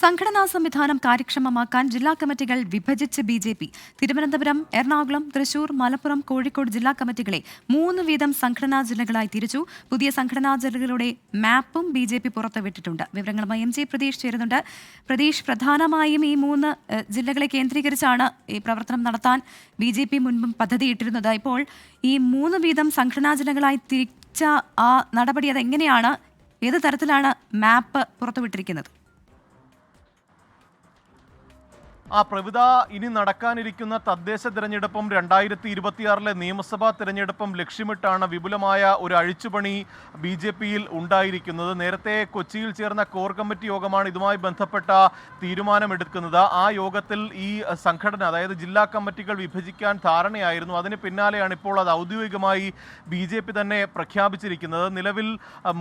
സംഘടനാ സംവിധാനം കാര്യക്ഷമമാക്കാൻ ജില്ലാ കമ്മിറ്റികൾ വിഭജിച്ച് ബി.ജെ.പി. തിരുവനന്തപുരം, എറണാകുളം, തൃശൂർ, മലപ്പുറം, കോഴിക്കോട് ജില്ലാ കമ്മിറ്റികളെ 3 വീതം സംഘടനാ ജില്ലകളായി തിരിച്ചു. പുതിയ സംഘടനാ ജില്ലകളുടെ മാപ്പും ബി.ജെ.പി. പുറത്തുവിട്ടിട്ടുണ്ട്. വിവരങ്ങളുമായി എം.ജി. പ്രതീഷ് ചേരുന്നുണ്ട്. പ്രതീഷ്, പ്രധാനമായും ഈ 3 ജില്ലകളെ കേന്ദ്രീകരിച്ചാണ് ഈ പ്രവർത്തനം നടത്താൻ ബി.ജെ.പി. മുൻപും പദ്ധതിയിട്ടിരുന്നത്. ഇപ്പോൾ ഈ 3 വീതം സംഘടനാ ജില്ലകളായി തിരിച്ച ആ നടപടി അതെങ്ങനെയാണ്? ഏത് തരത്തിലാണ് മാപ്പ് പുറത്തുവിട്ടിരിക്കുന്നത്? പ്രവിത, ഇനി നടക്കാനിരിക്കുന്ന തദ്ദേശ തിരഞ്ഞെടുപ്പും 2026 നിയമസഭാ തിരഞ്ഞെടുപ്പും ലക്ഷ്യമിട്ടാണ് വിപുലമായ ഒരു അഴിച്ചുപണി ബി.ജെ.പിയിൽ ഉണ്ടായിരിക്കുന്നത്. നേരത്തെ കൊച്ചിയിൽ ചേർന്ന കോർ കമ്മിറ്റി യോഗമാണ് ഇതുമായി ബന്ധപ്പെട്ട തീരുമാനമെടുക്കുന്നത്. ആ യോഗത്തിൽ ഈ സംഘടന, അതായത് ജില്ലാ കമ്മിറ്റികൾ വിഭജിക്കാൻ ധാരണയായിരുന്നു. അതിന് പിന്നാലെയാണ് ഇപ്പോൾ അത് ഔദ്യോഗികമായി ബി.ജെ.പി. തന്നെ പ്രഖ്യാപിച്ചിരിക്കുന്നത്. നിലവിൽ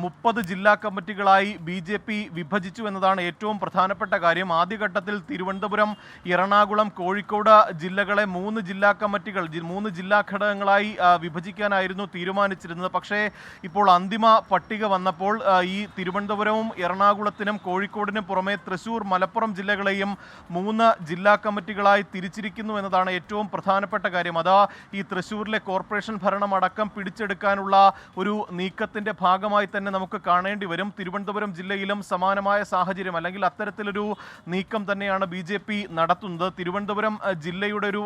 30 ജില്ലാ കമ്മിറ്റികളായി ബി.ജെ.പി. വിഭജിച്ചു എന്നതാണ് ഏറ്റവും പ്രധാനപ്പെട്ട കാര്യം. ആദ്യഘട്ടത്തിൽ തിരുവനന്തപുരം, എറണാകുളം, കോഴിക്കോട് ജില്ലകളെ 3 ജില്ലാ കമ്മിറ്റികൾ, 3 ജില്ലാ ഘടകങ്ങളായി വിഭജിക്കാനായിരുന്നു തീരുമാനിച്ചിരുന്നത്. പക്ഷേ ഇപ്പോൾ അന്തിമ പട്ടിക വന്നപ്പോൾ ഈ തിരുവനന്തപുരവും എറണാകുളത്തിനും കോഴിക്കോടിനും പുറമെ തൃശൂർ, മലപ്പുറം ജില്ലകളെയും 3 ജില്ലാ കമ്മിറ്റികളായി തിരിച്ചിരിക്കുന്നു എന്നതാണ് ഏറ്റവും പ്രധാനപ്പെട്ട കാര്യം. അതാ ഈ തൃശൂരിലെ കോർപ്പറേഷൻ ഭരണം അടക്കം പിടിച്ചെടുക്കാനുള്ള ഒരു നീക്കത്തിന്റെ ഭാഗമായി തന്നെ നമുക്ക് കാണേണ്ടി വരും. തിരുവനന്തപുരം ജില്ലയിലും സമാനമായ സാഹചര്യം, അല്ലെങ്കിൽ അത്തരത്തിലൊരു നീക്കം തന്നെയാണ് ബി.ജെ.പി. നടത്തുന്നത്. തിരുവനന്തപുരം ജില്ലയുടെ ഒരു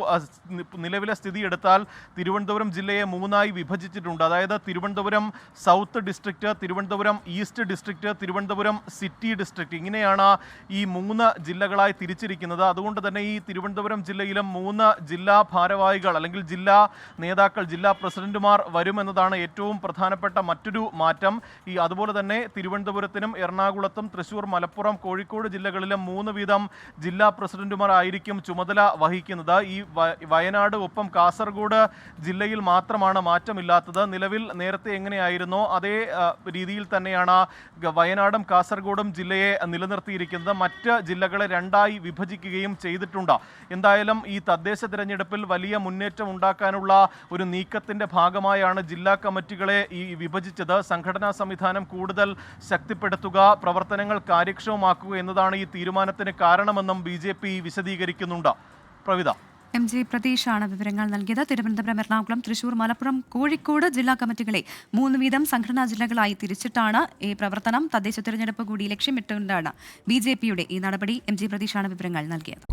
നിലവിലെ സ്ഥിതി എടുത്താൽ തിരുവനന്തപുരം ജില്ലയെ 3ആയി വിഭജിച്ചിട്ടുണ്ട്. അതായത് Thiruvananthapuram south district, Thiruvananthapuram east district, Thiruvananthapuram city district, ഇങ്ങനെയാണ് ഈ 3 ജില്ലകളായി തിരിച്ചിരിക്കുന്നത്. അതുകൊണ്ട് തന്നെ ഈ തിരുവനന്തപുരം ജില്ലയിലും 3 ജില്ലാ ഭാരവാഹികൾ അല്ലെങ്കിൽ ജില്ലാ നേതാക്കൾ, ജില്ലാ പ്രസിഡന്റുമാർ വരുമെന്നതാണ് ഏറ്റവും പ്രധാനപ്പെട്ട മറ്റൊരു മാറ്റം. അതുപോലെ തന്നെ തിരുവനന്തപുരത്തിനും എറണാകുളത്തും തൃശൂർ, മലപ്പുറം, കോഴിക്കോട് ജില്ലകളിലും 3 വീതം ജില്ലാ പ്രസിഡന്റുമാർ ആയിരിക്കും ചുമതല വഹിക്കുന്നത്. ഈ വയനാട് ഒപ്പം കാസർഗോഡ് ജില്ലയിൽ മാത്രമാണ് മാറ്റമില്ലാത്തത്. നിലവിൽ നേരത്തെ എങ്ങനെയായിരുന്നോ അതേ രീതിയിൽ തന്നെയാണ് വയനാടും കാസർഗോഡും ജില്ലയെ നിലനിർത്തിയിരിക്കുന്നത്. മറ്റ് ജില്ലകളെ 2ആയി വിഭജിക്കുകയും ചെയ്തിട്ടുണ്ട്. എന്തായാലും ഈ തദ്ദേശ തിരഞ്ഞെടുപ്പിൽ വലിയ മുന്നേറ്റം ഉണ്ടാക്കാനുള്ള ഒരു നീക്കത്തിന്റെ ഭാഗമായാണ് ജില്ലാ കമ്മിറ്റികളെ വിഭജിച്ചത്. സംഘടനാ സംവിധാനം കൂടുതൽ ശക്തിപ്പെടുത്തുക, പ്രവർത്തനങ്ങൾ കാര്യക്ഷമമാക്കുക എന്നതാണ് ഈ തീരുമാനത്തിന് കാരണമെന്നും ബി.ജെ.പി. വിശദീകരിക്കുന്നുണ്ട്. പ്രവിത, എം.ജി. പ്രതീഷാണ് വിവരങ്ങൾ നൽകിയത്. തിരുവനന്തപുരം, എറണാകുളം, തൃശൂർ, മലപ്പുറം, കോഴിക്കോട് ജില്ലാ കമ്മിറ്റികളെ 3 വീതം സംഘടനാ ജില്ലകളായി തിരിച്ചിട്ടാണ് ഈ പ്രവർത്തനം. തദ്ദേശ തിരഞ്ഞെടുപ്പ് കൂടി ലക്ഷ്യമിട്ടുകൊണ്ടാണ് ബി.ജെ.പിയുടെ ഈ നടപടി. എം.ജി. പ്രതീഷാണ് വിവരങ്ങൾ നൽകിയത്.